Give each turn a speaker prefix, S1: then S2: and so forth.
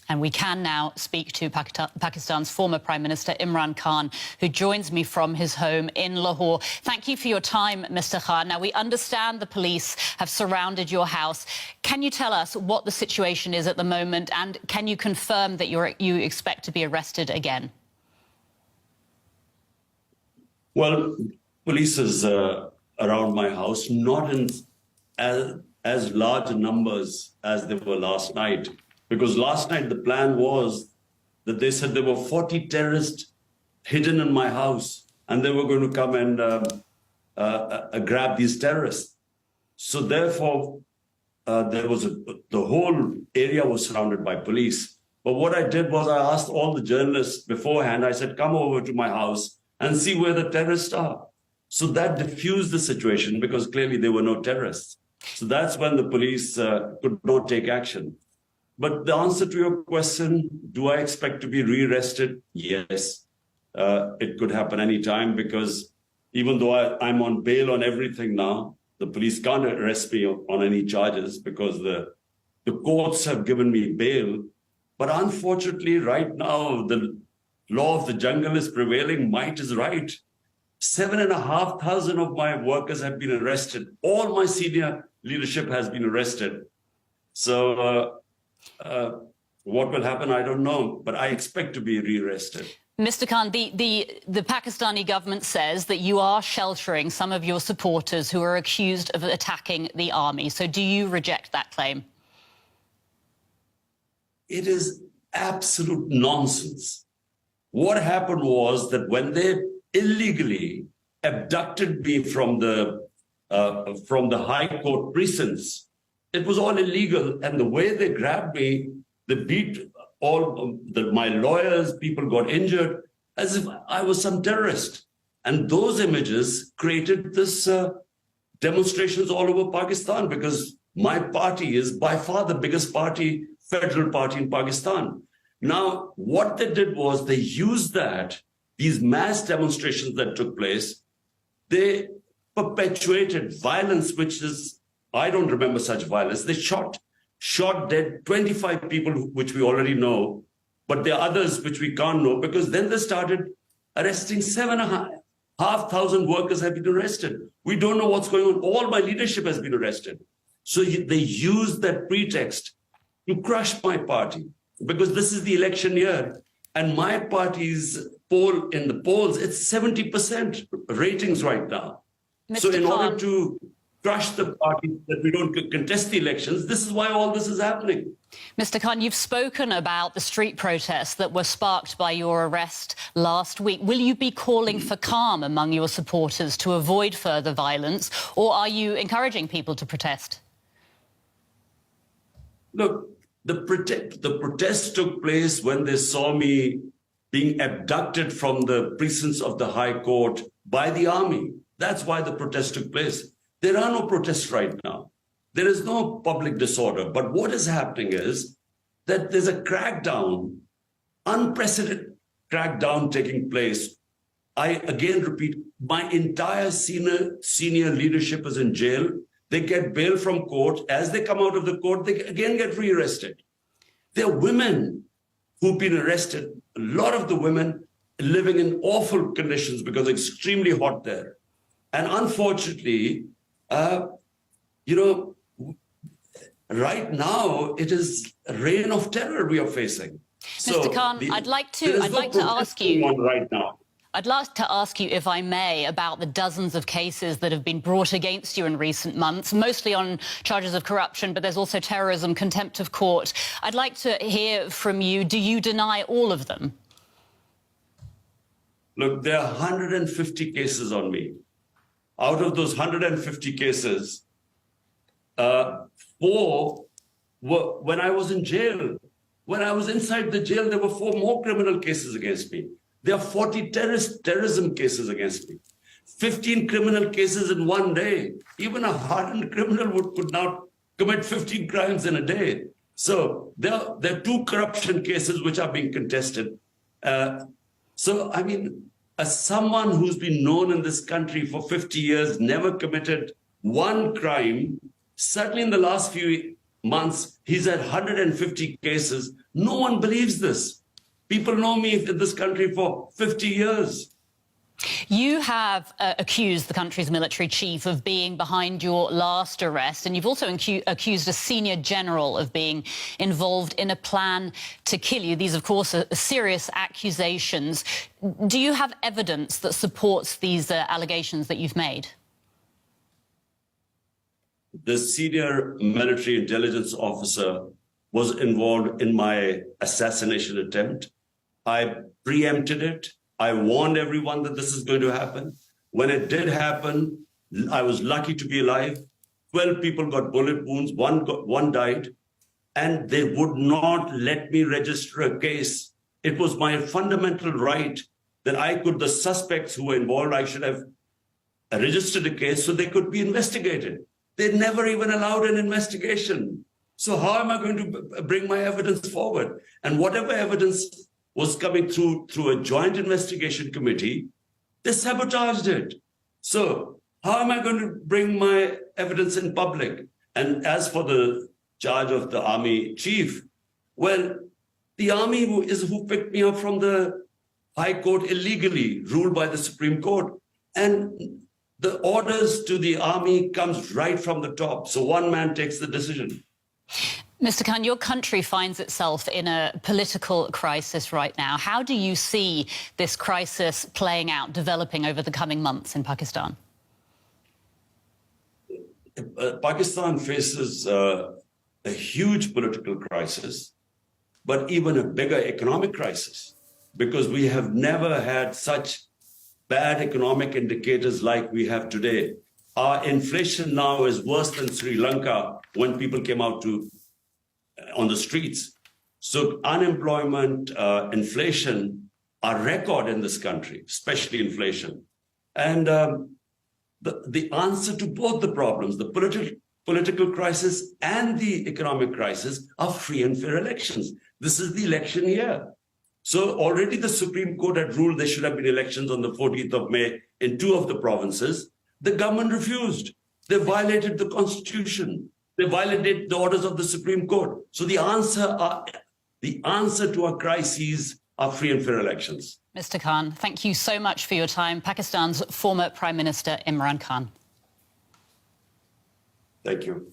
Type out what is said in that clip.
S1: And we can now speak to Pakistan's former Prime Minister Imran Khan, who joins me from his home in Lahore. Thank you for your time, Mr. Khan. Now, we understand the police have surrounded your house. Can you tell us what the situation is at the moment, and can you confirm that you expect to be arrested again?
S2: Well, police is around my house, not in as large numbers as they were last night. Because last night the plan was that they said there were 40 terrorists hidden in my house and they were going to come and grab these terrorists. So therefore, the whole area was surrounded by police. But what I did was I asked all the journalists beforehand, I said, come over to my house and see where the terrorists are. So that diffused the situation because clearly there were no terrorists. So that's when the police could not take action. But the answer to your question, do I expect to be rearrested? Yes, it could happen anytime because even though I'm on bail on everything now, the police can't arrest me on any charges because the courts have given me bail. But unfortunately, right now, the law of the jungle is prevailing. Might is right. 7,500 of my workers have been arrested. All my senior leadership has been arrested. So what will happen, I don't know, but I expect to be rearrested.
S1: Mr. Khan, the Pakistani government says that you are sheltering some of your supporters who are accused of attacking the army. So do you reject that claim?
S2: It is absolute nonsense. What happened was that when they illegally abducted me from the High Court precincts, it was all illegal, and the way they grabbed me, they beat all my lawyers, people got injured, as if I was some terrorist. And those images created this demonstrations all over Pakistan because my party is by far the biggest party, federal party in Pakistan. Now, what they did was they used these mass demonstrations that took place, they perpetuated violence, which is, I don't remember such violence. They shot dead 25 people, which we already know, but there are others which we can't know because then they started arresting 7,500 workers have been arrested. We don't know what's going on. All my leadership has been arrested. So they used that pretext to crush my party because this is the election year and my party's poll in the polls, it's 70% ratings right now.
S1: Mr.
S2: So in
S1: Khan,
S2: order to crush the party that we don't contest the elections, this is why all this is happening.
S1: Mr. Khan, you've spoken about the street protests that were sparked by your arrest last week. Will you be calling for calm among your supporters to avoid further violence, or are you encouraging people to protest?
S2: Look, the protests took place when they saw me being abducted from the precincts of the High Court by the army. That's why the protests took place. There are no protests right now. There is no public disorder. But what is happening is that there's a crackdown, unprecedented crackdown taking place. I again repeat, my entire senior leadership is in jail. They get bail from court. As they come out of the court, they again get rearrested. There are women who've been arrested. A lot of the women living in awful conditions because it's extremely hot there. And unfortunately, right now it is a reign of terror we are facing.
S1: Mr. Khan, I'd like to ask you
S2: right now.
S1: I'd like to ask you, if I may, about the dozens of cases that have been brought against you in recent months, mostly on charges of corruption, but there's also terrorism, contempt of court. I'd like to hear from you. Do you deny all of them?
S2: Look, there are 150 cases on me. Out of those 150 cases, 4 were when I was in jail. When I was inside the jail, there were 4 more criminal cases against me. There are 40 terrorism cases against me. 15 criminal cases in one day. Even a hardened criminal could not commit 15 crimes in a day. So there are 2 corruption cases which are being contested. So, I mean, as someone who's been known in this country for 50 years, never committed one crime, certainly in the last few months, he's had 150 cases. No one believes this. People know me in this country for 50 years.
S1: You have accused the country's military chief of being behind your last arrest, and you've also accused a senior general of being involved in a plan to kill you. These, of course, are serious accusations. Do you have evidence that supports these allegations that you've made?
S2: The senior military intelligence officer was involved in my assassination attempt. I preempted it. I warned everyone that this is going to happen. When it did happen, I was lucky to be alive. 12 people got bullet wounds, one died, and they would not let me register a case. It was my fundamental right that the suspects who were involved, I should have registered a case so they could be investigated. They never even allowed an investigation. So how am I going to bring my evidence forward? And whatever evidence was coming through a joint investigation committee, they sabotaged it. So how am I going to bring my evidence in public? And as for the charge of the army chief, well, the army who picked me up from the High Court illegally, ruled by the Supreme Court. And the orders to the army comes right from the top. So one man takes the decision.
S1: Mr. Khan, your country finds itself in a political crisis right now. How do you see this crisis playing out, developing over the coming months in Pakistan?
S2: Pakistan faces a huge political crisis, but even a bigger economic crisis, because we have never had such bad economic indicators like we have today. Our inflation now is worse than Sri Lanka when people came out on the streets. So unemployment, inflation are record in this country, especially inflation. And the answer to both the problems, the political crisis and the economic crisis, are free and fair elections. This is the election year. So already the Supreme Court had ruled there should have been elections on the 14th of May in 2 of the provinces. The government refused. They violated the Constitution. They violated the orders of the Supreme Court. So the answer to our crises are free and fair elections.
S1: Mr. Khan, thank you so much for your time. Pakistan's former Prime Minister Imran Khan.
S2: Thank you.